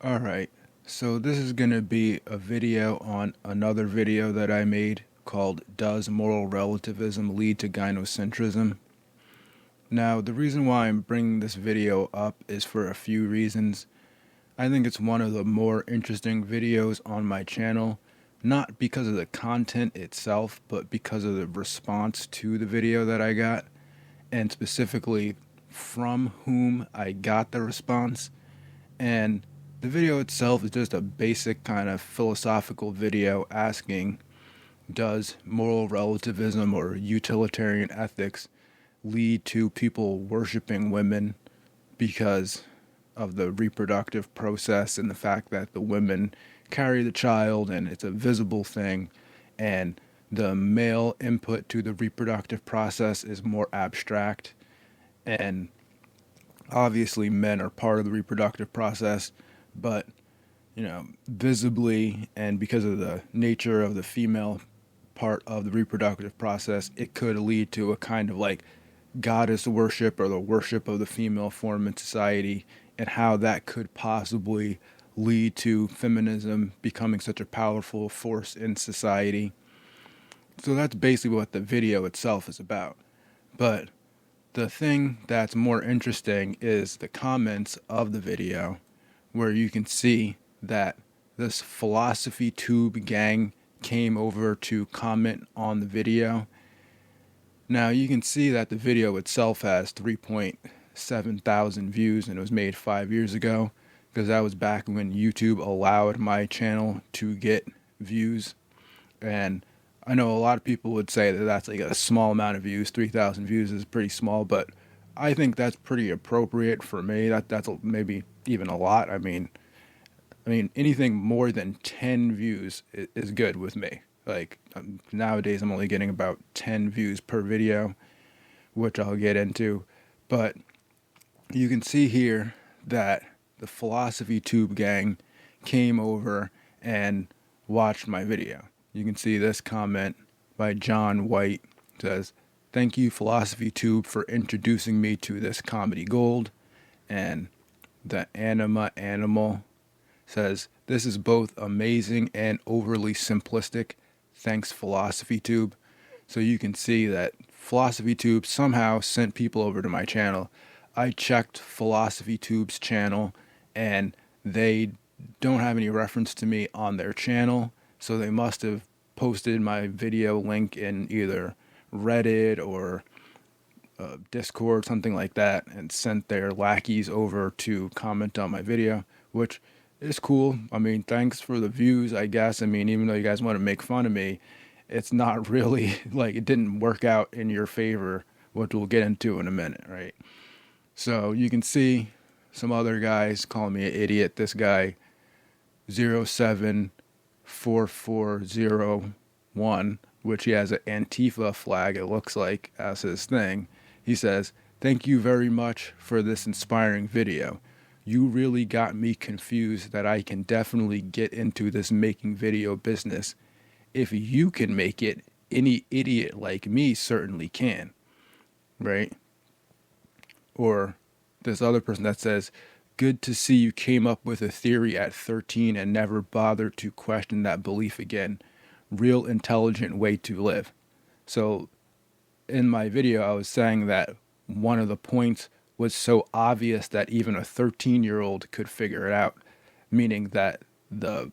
Alright, so this is going to be a video on another video that I made called Does Moral Relativism Lead to Gynocentrism? Now, the reason why I'm bringing this video up is for a few reasons. I think it's one of the more interesting videos on my channel, not because of the content itself, but because of the response to the video that I got, and specifically from whom I got the response. And the video itself is just a basic kind of philosophical video asking, does moral relativism or utilitarian ethics lead to people worshiping women because of the reproductive process and the fact that the women carry the child and it's a visible thing, and the male input to the reproductive process is more abstract, and obviously men are part of the reproductive process, but visibly, and because of the nature of the female part of the reproductive process, it could lead to a kind of like goddess worship or the worship of the female form in society, and how that could possibly lead to feminism becoming such a powerful force in society. So that's basically what the video itself is about. But the thing that's more interesting is the comments of the video, where you can see that this philosophy tube gang came over to comment on the video. Now you can see that the video itself has 3.7 thousand views, and it was made 5 years ago, because that was back when YouTube allowed my channel to get views. And I know a lot of people would say that that's like a small amount of views. 3,000 views is pretty small, but I think that's pretty appropriate for me. That's maybe even a lot. I mean, anything more than 10 views is good with me. Like, nowadays I'm only getting about 10 views per video, which I'll get into. But you can see here that the philosophy tube gang came over and watched my video. You can see this comment by John White. It says, "Thank you, Philosophy Tube, for introducing me to this comedy gold." And the Anima Animal says, "This is both amazing and overly simplistic. Thanks, Philosophy Tube." So you can see that Philosophy Tube somehow sent people over to my channel. I checked Philosophy Tube's channel, and they don't have any reference to me on their channel. So they must have posted my video link in either Reddit or Discord, something like that, and sent their lackeys over to comment on my video, which is cool. I mean, thanks for the views, I guess. I mean, even though you guys want to make fun of me, it's not really like it didn't work out in your favor, which we'll get into in a minute, right? So you can see some other guys calling me an idiot. This guy, 074401, which he has an Antifa flag, it looks like, as his thing. He says, "Thank you very much for this inspiring video. You really got me confused that I can definitely get into this making video business. If you can make it, any idiot like me certainly can." Right? Or this other person that says, "Good to see you came up with a theory at 13 and never bothered to question that belief again. Real intelligent way to live." So in my video, I was saying that one of the points was so obvious that even a 13-year-old could figure it out, meaning that the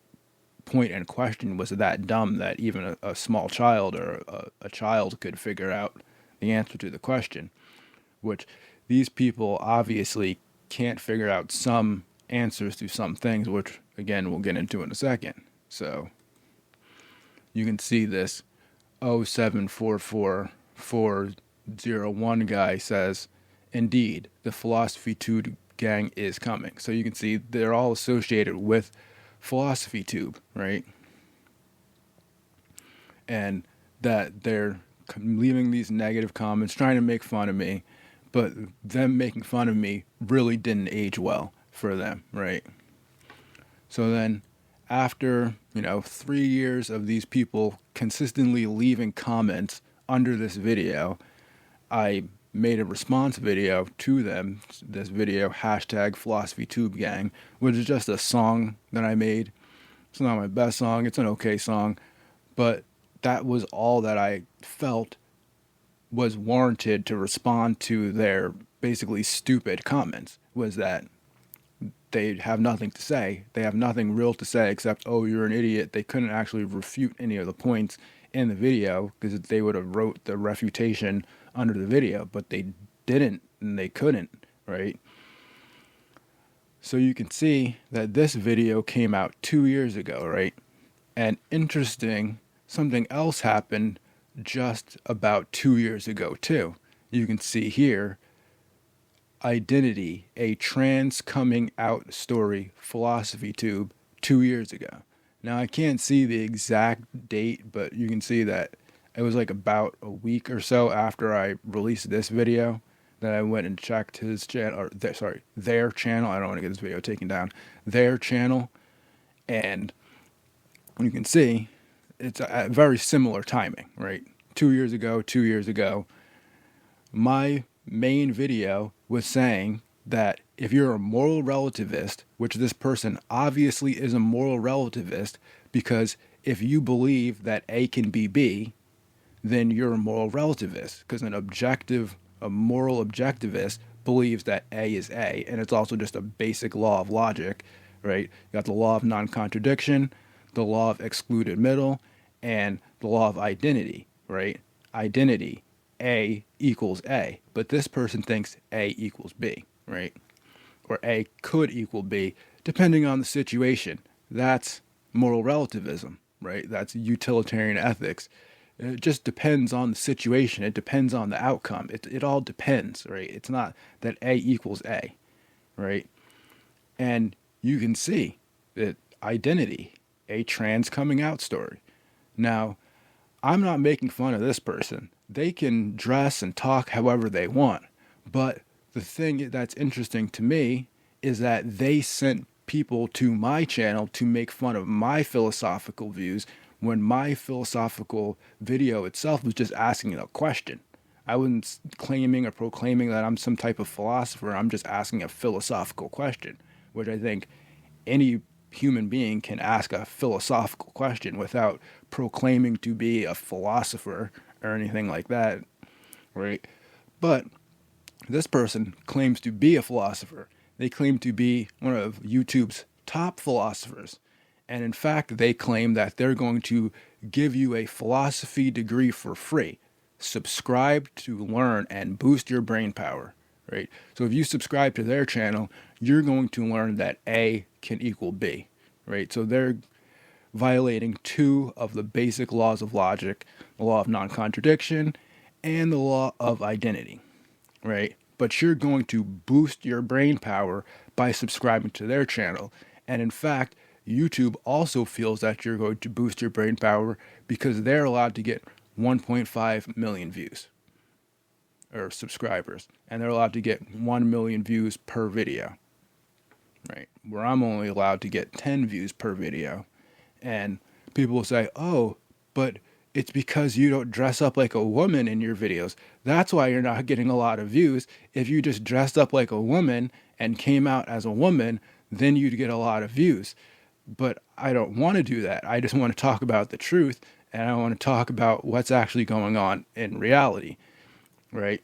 point in question was that dumb that even a small child or a child could figure out the answer to the question, which these people obviously can't figure out some answers to some things, which again we'll get into in a second. So you can see this 0744401 guy says, "Indeed, the Philosophy Tube gang is coming." So you can see they're all associated with Philosophy Tube, right? And that they're leaving these negative comments, trying to make fun of me, but them making fun of me really didn't age well for them, right? So then after, 3 years of these people consistently leaving comments under this video, I made a response video to them, this video, #PhilosophyTubeGang, which is just a song that I made. It's not my best song, it's an okay song, but that was all that I felt was warranted to respond to their basically stupid comments, was that they have nothing to say. They have nothing real to say except, oh, you're an idiot. They couldn't actually refute any of the points in the video because they would have wrote the refutation under the video, but they didn't and they couldn't, right? So you can see that this video came out 2 years ago, right? And interesting, something else happened just about 2 years ago too. You can see here, Identity, a trans coming out story, philosophy tube, 2 years ago. Now I can't see the exact date, but you can see that it was like about a week or so after I released this video that I went and checked his channel, or their channel. I don't want to get this video taken down. Their channel, and you can see it's a very similar timing, right? 2 years ago, my main video was saying that if you're a moral relativist, which this person obviously is a moral relativist, because if you believe that A can be B, then you're a moral relativist, because a moral objectivist believes that A is A, and it's also just a basic law of logic, right? You got the law of non-contradiction, the law of excluded middle, and the law of identity, right? Identity, A equals A, but this person thinks A equals B, right? Or A could equal B, depending on the situation. That's moral relativism, right? That's utilitarian ethics. It just depends on the situation. It depends on the outcome. It all depends, right? It's not that A equals A, right? And you can see that Identity, a trans coming out story. Now, I'm not making fun of this person. They can dress and talk however they want. But the thing that's interesting to me is that they sent people to my channel to make fun of my philosophical views when my philosophical video itself was just asking a question. I wasn't claiming or proclaiming that I'm some type of philosopher. I'm just asking a philosophical question, which I think any human being can ask a philosophical question without proclaiming to be a philosopher or anything like that, right? But this person claims to be a philosopher. They claim to be one of YouTube's top philosophers. And in fact, they claim that they're going to give you a philosophy degree for free. Subscribe to learn and boost your brain power, right? So if you subscribe to their channel, you're going to learn that A can equal B, right? So they're violating two of the basic laws of logic, the law of non-contradiction and the law of identity, right? But you're going to boost your brain power by subscribing to their channel. And in fact, YouTube also feels that you're going to boost your brain power because they're allowed to get 1.5 million views or subscribers, and they're allowed to get 1 million views per video, right? Where I'm only allowed to get 10 views per video. And people will say, oh, but it's because you don't dress up like a woman in your videos. That's why you're not getting a lot of views. If you just dressed up like a woman and came out as a woman, then you'd get a lot of views. But I don't want to do that. I just want to talk about the truth, and I want to talk about what's actually going on in reality, right?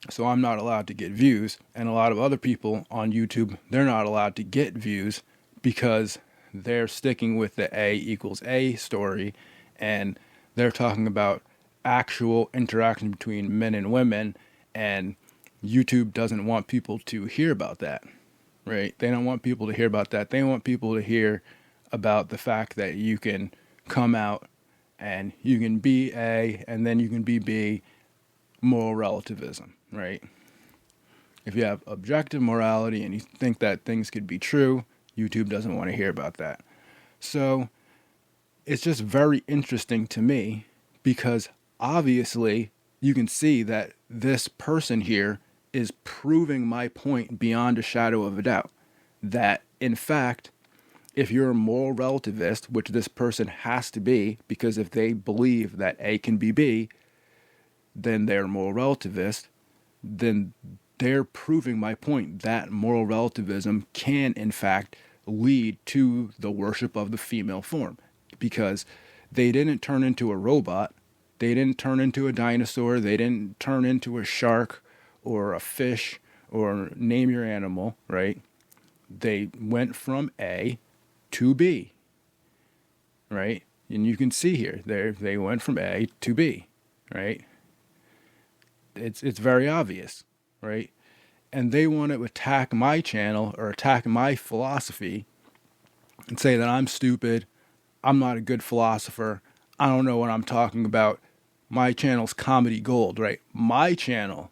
So I'm not allowed to get views, and a lot of other people on YouTube, they're not allowed to get views because they're sticking with the A equals A story, and they're talking about actual interaction between men and women, and YouTube doesn't want people to hear about that. Right? They don't want people to hear about that. They want people to hear about the fact that you can come out and you can be A and then you can be B, moral relativism, right? If you have objective morality and you think that things could be true, YouTube doesn't want to hear about that. So it's just very interesting to me because obviously you can see that this person here is proving my point beyond a shadow of a doubt. That, in fact, if you're a moral relativist, which this person has to be, because if they believe that A can be B, then they're a moral relativist, then they're proving my point that moral relativism can, in fact, lead to the worship of the female form, because they didn't turn into a robot, they didn't turn into a dinosaur, they didn't turn into a shark or a fish or name your animal, right? They went from A to B, right? And you can see here, they went from A to B, right? It's very obvious, right? And they want to attack my channel or attack my philosophy and say that I'm stupid, I'm not a good philosopher, I don't know what I'm talking about. My channel's comedy gold, right? My channel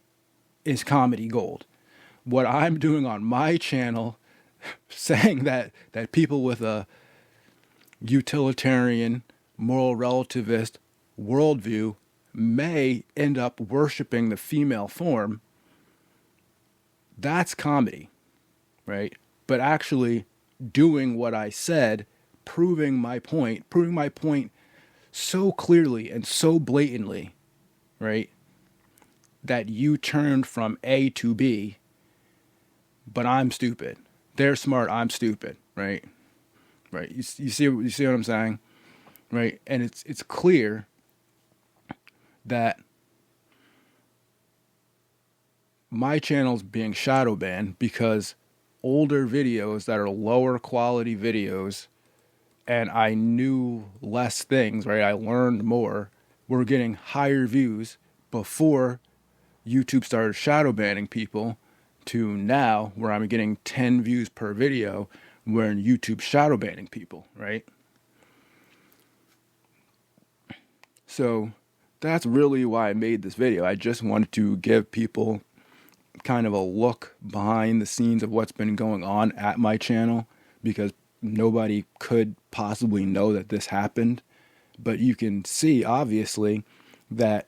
is comedy gold. What I'm doing on my channel, saying that people with a utilitarian, moral relativist worldview may end up worshiping the female form, that's comedy, right? But actually doing what I said, proving my point so clearly and so blatantly, right, that you turned from A to B, but I'm stupid. They're smart, I'm stupid, right? Right. You see what I'm saying? Right? And it's clear that my channel's being shadow banned because older videos that are lower quality videos, and I knew less things, right? I learned more, were getting higher views before YouTube started shadow banning people, to now where I'm getting 10 views per video when YouTube shadow banning people, right? So that's really why I made this video. I just wanted to give people kind of a look behind the scenes of what's been going on at my channel, because nobody could possibly know that this happened. But you can see, obviously, that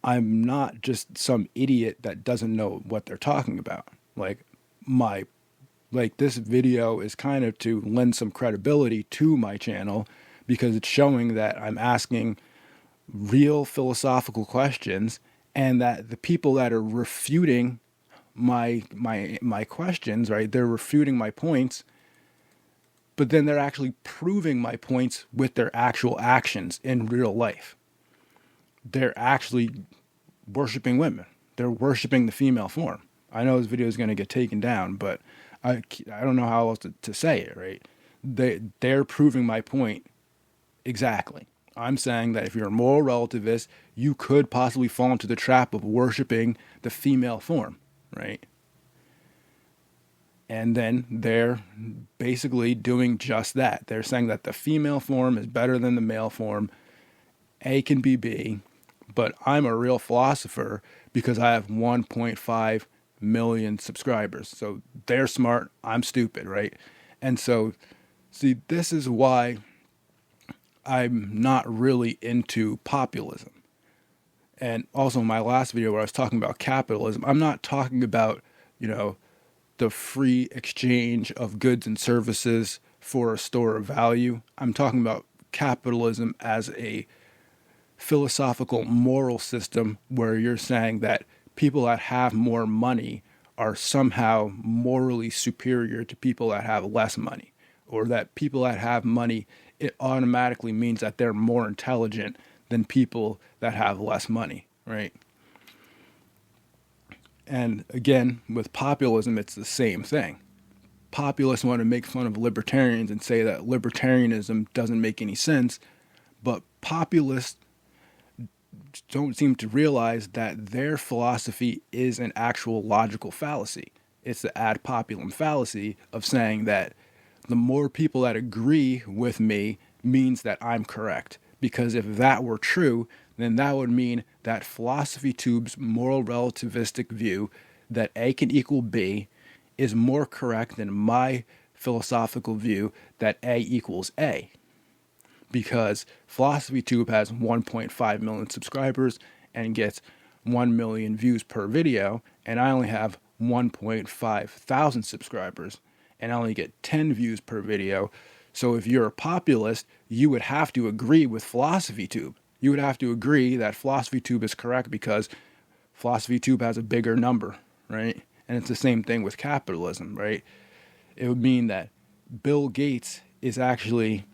I'm not just some idiot that doesn't know what they're talking about. This video is kind of to lend some credibility to my channel, because it's showing that I'm asking real philosophical questions, and that the people that are refuting my questions, right, they're refuting my points, but then they're actually proving my points with their actual actions in real life. They're actually worshiping women. They're worshiping the female form. I know this video is going to get taken down, but I don't know how else to say it, right? They're proving my point exactly. I'm saying that if you're a moral relativist, you could possibly fall into the trap of worshiping the female form, right? And then they're basically doing just that. They're saying that the female form is better than the male form. A can be B, but I'm a real philosopher because I have 1.5 million subscribers. So they're smart, I'm stupid, right? And so, see, this is why I'm not really into populism. And also in my last video where I was talking about capitalism, I'm not talking about, the free exchange of goods and services for a store of value. I'm talking about capitalism as a philosophical moral system where you're saying that people that have more money are somehow morally superior to people that have less money, or that people that have money, it automatically means that they're more intelligent than people that have less money, right? And again, with populism, it's the same thing. Populists want to make fun of libertarians and say that libertarianism doesn't make any sense, but populists don't seem to realize that their philosophy is an actual logical fallacy. It's the ad populum fallacy of saying that the more people that agree with me means that I'm correct. Because if that were true, then that would mean that Philosophy Tube's moral relativistic view that A can equal B is more correct than my philosophical view that A equals A. Because Philosophy Tube has 1.5 million subscribers and gets 1 million views per video, and I only have 1.5 thousand subscribers, and I only get 10 views per video. So if you're a populist, you would have to agree with Philosophy Tube. You would have to agree that Philosophy Tube is correct because Philosophy Tube has a bigger number, right? And it's the same thing with capitalism, right? It would mean that Bill Gates is actually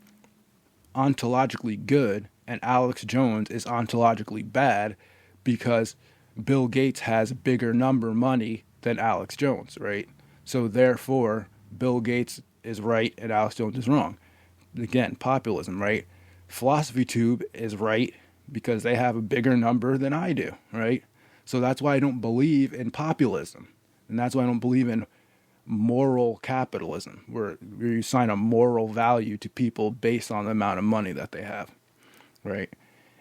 ontologically good and Alex Jones is ontologically bad because Bill Gates has bigger number money than Alex Jones, right? So therefore, Bill Gates is right and Alex Jones is wrong. Again, populism, right? Philosophy Tube is right because they have a bigger number than I do, right? So that's why I don't believe in populism. And that's why I don't believe in moral capitalism, where you assign a moral value to people based on the amount of money that they have, right?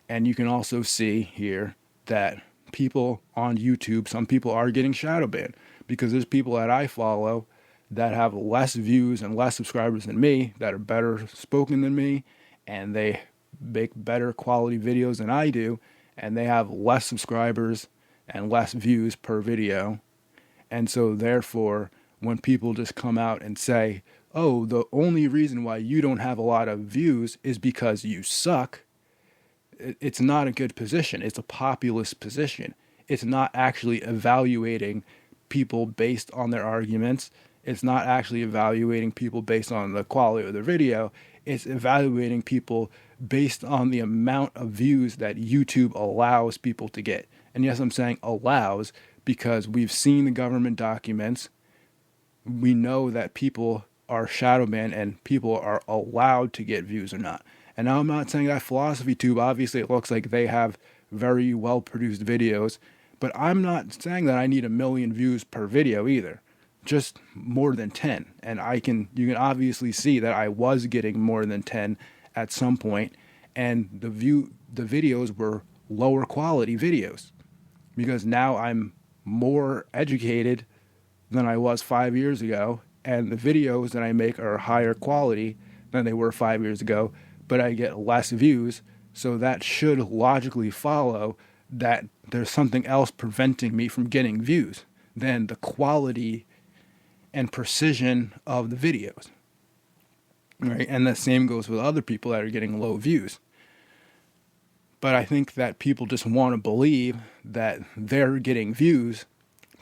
And you can also see here that people on YouTube, some people are getting shadow banned because there's people that I follow that have less views and less subscribers than me, that are better spoken than me, and they make better quality videos than I do, and they have less subscribers and less views per video. And so therefore, when people just come out and say, oh, the only reason why you don't have a lot of views is because you suck, it's not a good position. It's a populist position. It's not actually evaluating people based on their arguments. It's not actually evaluating people based on the quality of their video. It's evaluating people based on the amount of views that YouTube allows people to get. And yes, I'm saying allows because we've seen the government documents. We know that people are shadow banned and people are allowed to get views or not. And now I'm not saying that Philosophy Tube, obviously it looks like they have very well produced videos, but I'm not saying that I need 1 million views per video either. Just more than 10. And you can obviously see that I was getting more than 10 at some point, and the videos were lower quality videos because now I'm more educated than I was 5 years ago, and the videos that I make are higher quality than they were 5 years ago, but I get less views, so that should logically follow that there's something else preventing me from getting views than the quality and precision of the videos, right? And the same goes with other people that are getting low views. But I think that people just want to believe that they're getting views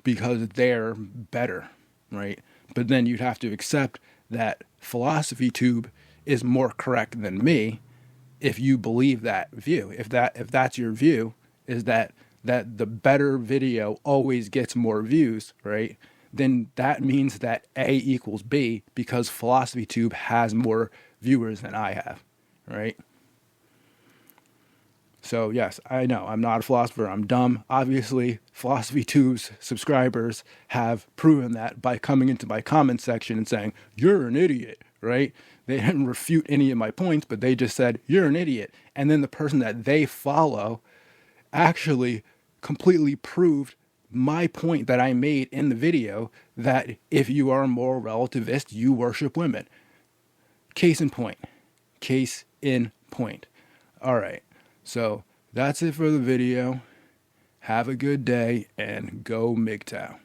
because they're better, right? But then you'd have to accept that Philosophy Tube is more correct than me if you believe that view. If that's your view, is that the better video always gets more views, right? Then that means that A equals B because Philosophy Tube has more viewers than I have, right? So yes, I know I'm not a philosopher. I'm dumb. Obviously, Philosophy Tube's subscribers have proven that by coming into my comment section and saying, you're an idiot, right? They didn't refute any of my points, but they just said, you're an idiot. And then the person that they follow actually completely proved my point that I made in the video, that if you are a moral relativist, you worship women. Case in point. Case in point. All right. So that's it for the video. Have a good day and go MGTOW.